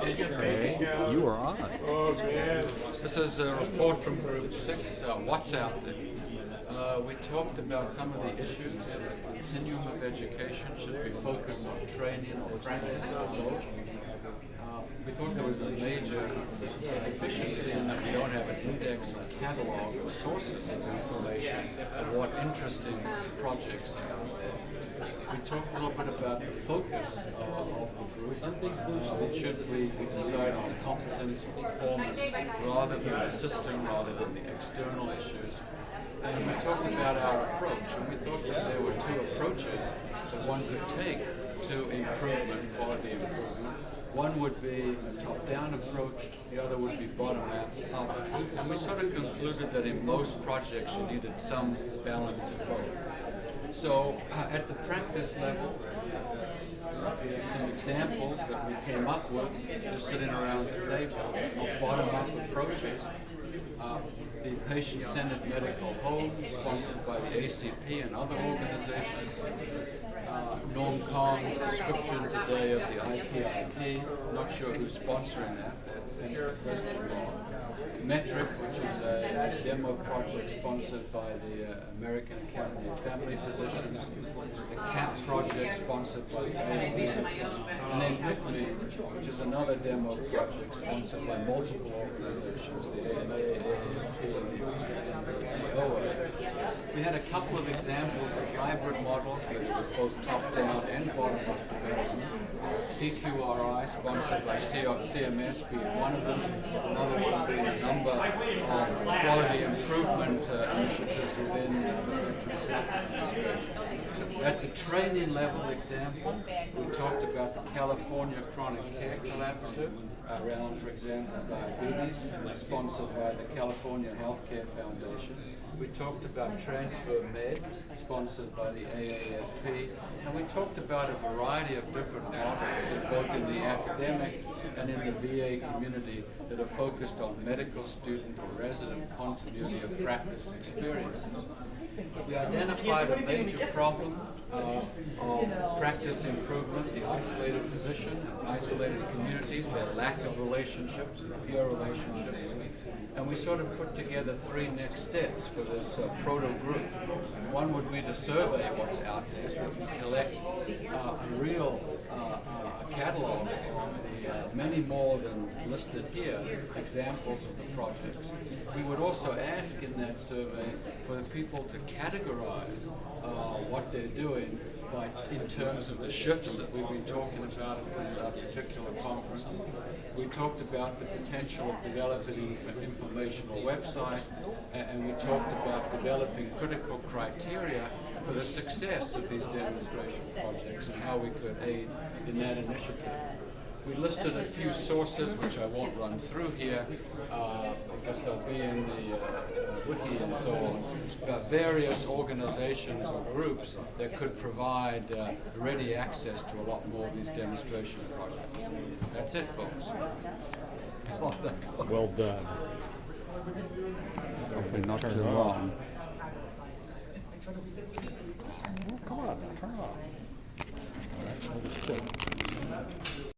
Okay, you are on. This is a report from Group 6. What's out there? We talked about some of the issues. The continuum of education should be focused on training or practice or both. We thought there was a major deficiency in that we don't have an index or catalog of sources of information of what interesting projects are out there. We talked a little bit about the focus of the group. Should we decide on competence, performance, rather than the system, rather than the external issues? And we talked about our approach, and we thought that there were two approaches that one could take to improvement, quality improvement. One would be a top-down approach, the other would be bottom-up. And we sort of concluded that in most projects you needed some balance of both. So at the practice level, we have some examples that we came up with just sitting around the table of bottom-up approaches. The Patient-Centered Medical Home, sponsored by the ACP and other organizations. Norm Kong's description today of the IPIP, not sure who's sponsoring that, depends the question mark. Metric, which is a demo project sponsored by the American Academy of Family Physicians, the CAP project sponsored by the AAP, and then PICME, which is another demo project sponsored by multiple organizations, the AMA, AAFP, and the OA. We had a couple of examples of hybrid models where it was both top-down and bottom-up development. PQRI, sponsored by CMS, being one of them, another one being a number of quality improvement initiatives within the Veterans Health Administration. At the training level example, we talked about the California Chronic Care Collaborative around, for example, diabetes, sponsored by the California Healthcare Foundation. We talked about Transfer Med, sponsored by the AAFP, and we talked about a variety of different models, both in the academic and in the VA community, that are focused on medical student or resident continuity of practice experiences. We identified a major problem of practice improvement, the isolated physician and isolated communities, their lack of relationships and peer relationships. And we sort of put together three next steps for this proto group. One would be to survey what's out there so that we collect a real catalog of many more than listed here, examples of the projects. We would also ask in that survey for the people to categorize what they're doing in terms of the shifts that we've been talking about at this particular conference. We talked about the potential of developing an informational website, and we talked about developing critical criteria for the success of these demonstration projects and how we could aid in that initiative. We listed a few sources, which I won't run through here, because they'll be in the wiki and so on, about various organizations or groups that could provide ready access to a lot more of these demonstration projects. That's it, folks. Well done. Hopefully not too long. Come on, turn it off. All right, I'll just quit.